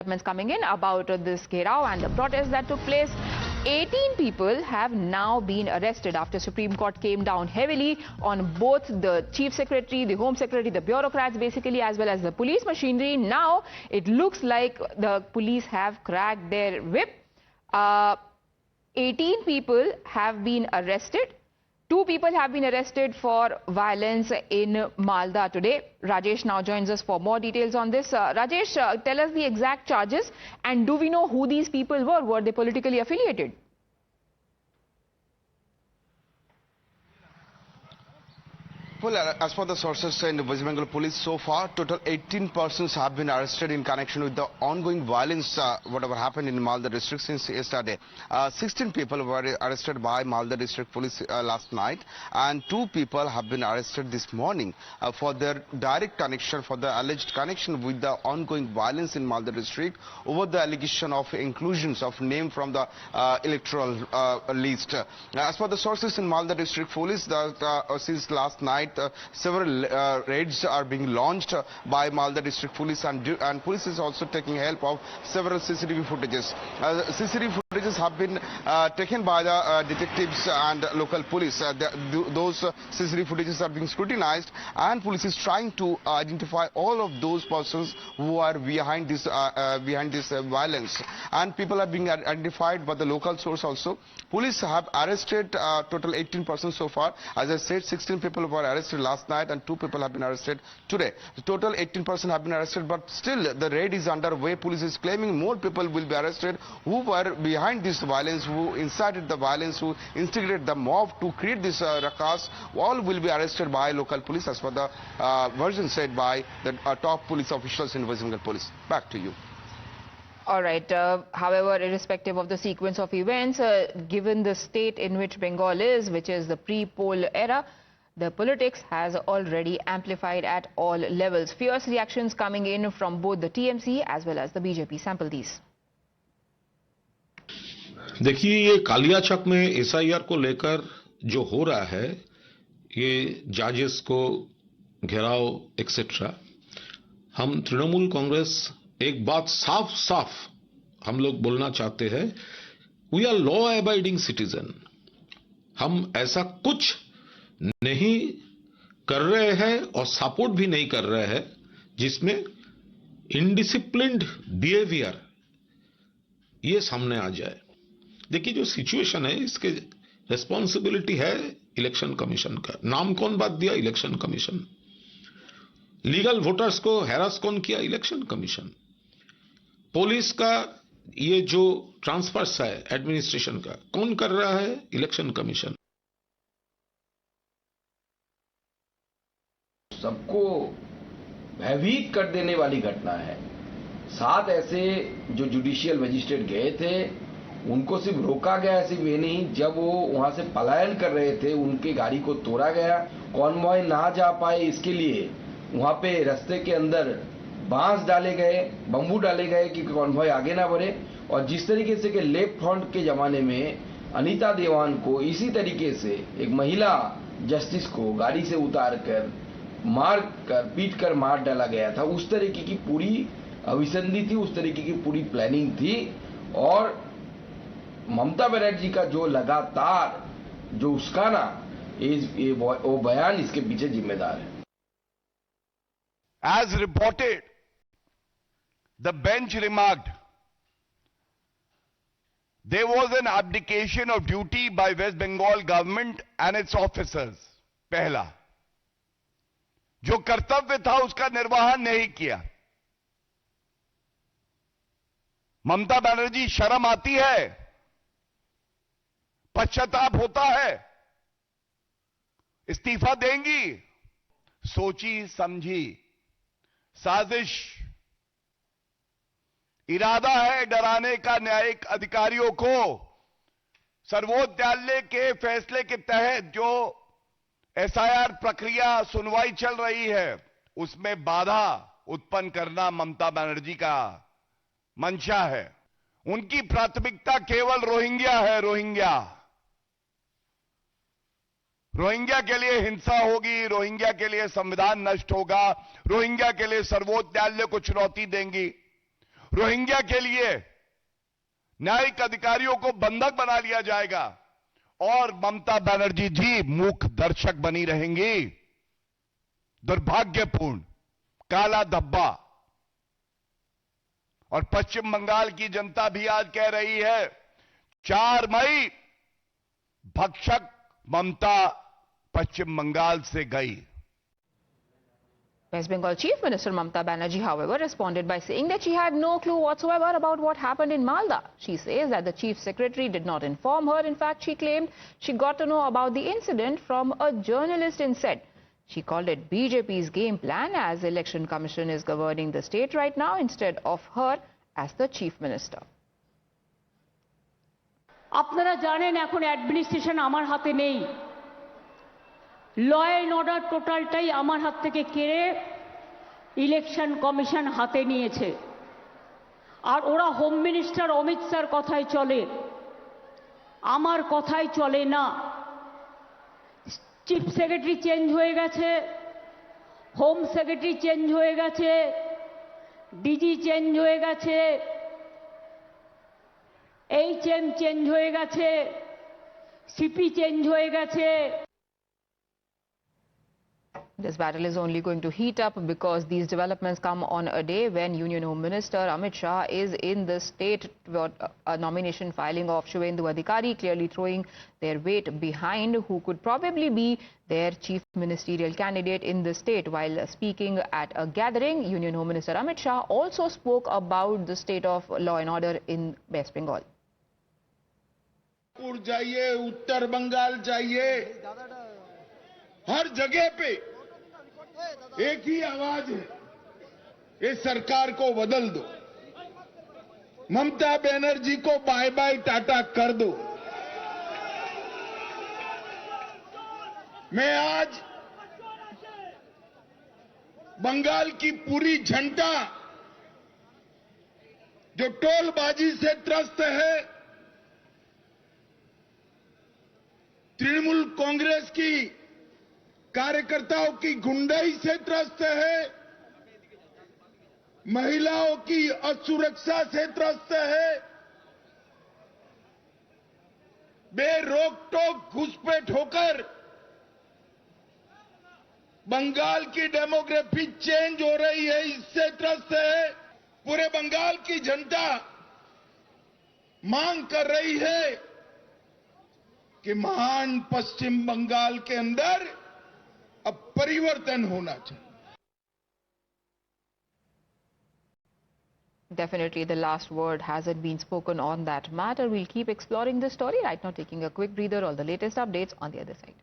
developments coming in about this Gherao and the protest that took place. 18 people have now been arrested after Supreme Court came down heavily on both the Chief Secretary, the Home Secretary, the bureaucrats basically, as well as the police machinery. Now it looks like the police have cracked their whip. 18 people have been arrested. 2 people have been arrested for violence in Malda today. Rajesh now joins us for more details on this. Rajesh, tell us the exact charges, and do we know who these people were? Were they politically affiliated? Well, as per the sources in the West Bengal police, so far, total 18 persons have been arrested in connection with the ongoing violence, whatever happened in Malda district since yesterday. 16 people were arrested by Malda district police last night, and 2 people have been arrested this morning for their direct connection, for the alleged connection with the ongoing violence in Malda district over the allegation of inclusions of name from the electoral list. As per the sources in Malda district police, since last night, several raids are being launched by Malda district police, and police is also taking help of several CCTV footages. CCTV footages have been taken by the detectives and local police. Those CCTV footages are being scrutinized, and police is trying to identify all of those persons who are behind this violence. And people are being identified by the local source also. Police have arrested total 18 persons so far. As I said, 16 people were arrested last night and 2 people have been arrested today. The total 18 persons have been arrested, but still the raid is underway. Police is claiming more people will be arrested who were behind this violence, who incited the violence, who instigated the mob to create this ruckus. All will be arrested by local police, as per the version said by the top police officials in West Bengal police. Back to you. All right. However, irrespective of the sequence of events, given the state in which Bengal is, which is the pre-poll era, the politics has already amplified at all levels. Fierce reactions coming in from both the TMC as well as the BJP. Sample these. देखिए, ये कालियाचक में SIR को लेकर जो हो रहा है, ये जजेस को घेराव एक्सेट्रा, हम तृणमूल कांग्रेस एक बात साफ साफ हम लोग बोलना चाहते हैं, we are law abiding citizen. हम ऐसा कुछ नहीं कर रहे हैं और सपोर्ट भी नहीं कर रहे हैं जिसमें इनडिसिप्लिन्ड बिहेवियर ये सामने आ जाए. देखिए, जो सिचुएशन है इसके रिस्पॉन्सिबिलिटी है इलेक्शन कमीशन का. नाम कौन बात दिया? Election commission. लीगल वोटर्स को हैरास कौन किया? Election commission. पुलिस का ये जो ट्रांसफर्स है एडमिनिस्ट्रेशन का, कौन कर रहा है? Election commission. सबको भयभीत कर देने वाली घटना है. 7 ऐसे जो जुडिशियल मजिस्ट्रेट गए थे, उनको सिर्फ रोका गया, सिर्फ ये नहीं, जब वो वहां से पलायन कर रहे थे उनकी गाड़ी को तोड़ा गया. कॉन्वॉय ना जा पाए इसके लिए वहां पे रास्ते के अंदर बांस डाले गए, बम्बू डाले गए कि कॉन्वॉय आगे ना बढ़े. और जिस तरीके से कि लेफ्ट फ्रंट के जमाने में अनीता देवान को इसी तरीके से एक महिला जस्टिस को गाड़ी से उतार कर मार कर पीट कर मार डाला गया था, उस तरीके की पूरी अभिसंधि थी, उस तरीके की पूरी प्लानिंग थी. और ममता बनर्जी का जो लगातार जो उसकाना, वो बयान इसके पीछे जिम्मेदार है. As reported, the bench remarked, there was an abdication of duty by West Bengal government and its officers. पहला, जो कर्तव्य था उसका निर्वहन नहीं किया. ममता बनर्जी, शर्म आती है? पश्चाताप होता है? इस्तीफा देंगी? सोची समझी साजिश, इरादा है डराने का न्यायिक अधिकारियों को. सर्वोच्च न्यायालय के फैसले के तहत जो एसआईआर प्रक्रिया सुनवाई चल रही है, उसमें बाधा उत्पन्न करना ममता बनर्जी का मंशा है. उनकी प्राथमिकता केवल रोहिंग्या है. रोहिंग्या के लिए हिंसा होगी, रोहिंग्या के लिए संविधान नष्ट होगा, रोहिंग्या के लिए सर्वोच्च न्यायालय को चुनौती देंगी. रोहिंग्या के लिए न्यायिक अधिकारियों को बंधक बना लिया जाएगा और ममता बनर्जी जी मूक दर्शक बनी रहेंगी। दुर्भाग्यपूर्ण, काला धब्बा। और पश्चिम बंगाल की जनता भी आज कह रही है 4 मई भक्षक ममता पश्चिम बंगाल से गई। West Bengal Chief Minister Mamata Banerjee, however, responded by saying that she had no clue whatsoever about what happened in Malda. She says that the Chief Secretary did not inform her. In fact, she claimed she got to know about the incident from a journalist instead. She called it BJP's game plan as the Election Commission is governing the state right now instead of her as the Chief Minister. আপনারা জানেন এখন administration আমার হাতে নেই, law and order টোটালটাই আমার হাত থেকে কেড়ে ইলেকশন কমিশন হাতে নিয়েছে। আর ওরা হোম মিনিস্টার অমিত শাহর কথাই চলে, আমার কথাই চলে না। চিফ সেক্রেটারি চেঞ্জ হয়ে গেছে, হোম সেক্রেটারি চেঞ্জ হয়ে গেছে, ডিজি চেঞ্জ হয়ে গেছে, এইচএম চেঞ্জ হয়ে গেছে, সিপি চেঞ্জ হয়ে গেছে। This battle is only going to heat up because these developments come on a day when Union Home Minister Amit Shah is in the state for a nomination filing of Shubhendu Adhikari, clearly throwing their weight behind who could probably be their chief ministerial candidate in the state. While speaking at a gathering, Union Home Minister Amit Shah also spoke about the state of law and order in West Bengal. जाइए, उत्तर बंगाल जाइए, हर जगह पे एक ही आवाज है, ये सरकार को बदल दो, ममता बनर्जी को बाय बाय टाटा कर दो। मैं आज बंगाल की पूरी जनता जो टोलबाजी से त्रस्त है, तृणमूल कांग्रेस की कार्यकर्ताओं की गुंडाई से त्रस्त है, महिलाओं की असुरक्षा से त्रस्त है, बेरोक टोक घुसपैठ होकर बंगाल की डेमोग्राफी चेंज हो रही है, इससे त्रस्त है। पूरे बंगाल की जनता मांग कर रही है कि महान पश्चिम बंगाल के अंदर अब परिवर्तन होना चाहिए। Definitely the last word hasn't been spoken on that matter. We'll keep exploring this story. Right now taking a quick breather. All the latest updates on the other side.